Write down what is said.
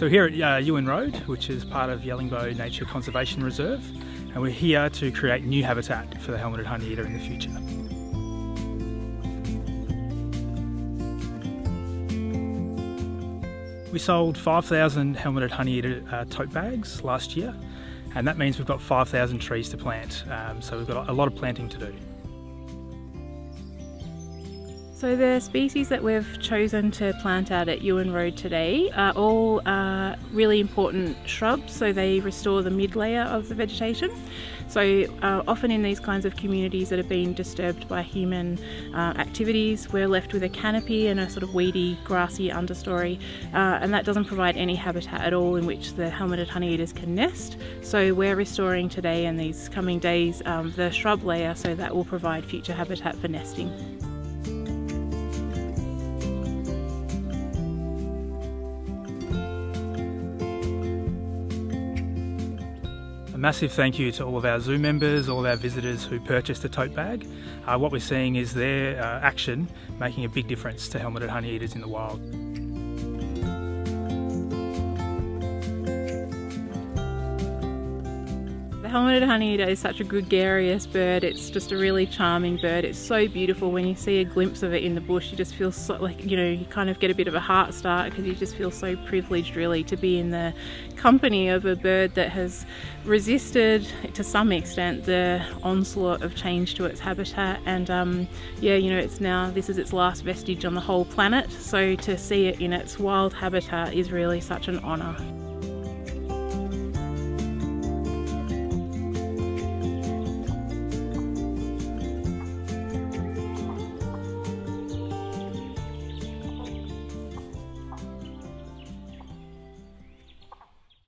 So we're here at Ewan Road, which is part of Yellingbo Nature Conservation Reserve, and we're here to create new habitat for the Helmeted Honeyeater in the future. We sold 5,000 Helmeted Honeyeater tote bags last year, and that means we've got 5,000 trees to plant, so we've got a lot of planting to do. So the species that we've chosen to plant out at Ewan Road today are all really important shrubs, so they restore the mid-layer of the vegetation. So often in these kinds of communities that have been disturbed by human activities, we're left with a canopy and a sort of weedy, grassy understory, and that doesn't provide any habitat at all in which the Helmeted Honeyeaters can nest. So we're restoring today and these coming days the shrub layer, so that will provide future habitat for nesting. A massive thank you to all of our zoo members, all of our visitors who purchased a tote bag. What we're seeing is their action making a big difference to Helmeted Honeyeaters in the wild. The Helmeted Honeyeater is such a gregarious bird. It's just a really charming bird. It's so beautiful. When you see a glimpse of it in the bush, you just feel so, like, you kind of get a bit of a heart start, because you just feel so privileged really to be in the company of a bird that has resisted to some extent the onslaught of change to its habitat. And this is its last vestige on the whole planet. So to see it in its wild habitat is really such an honour.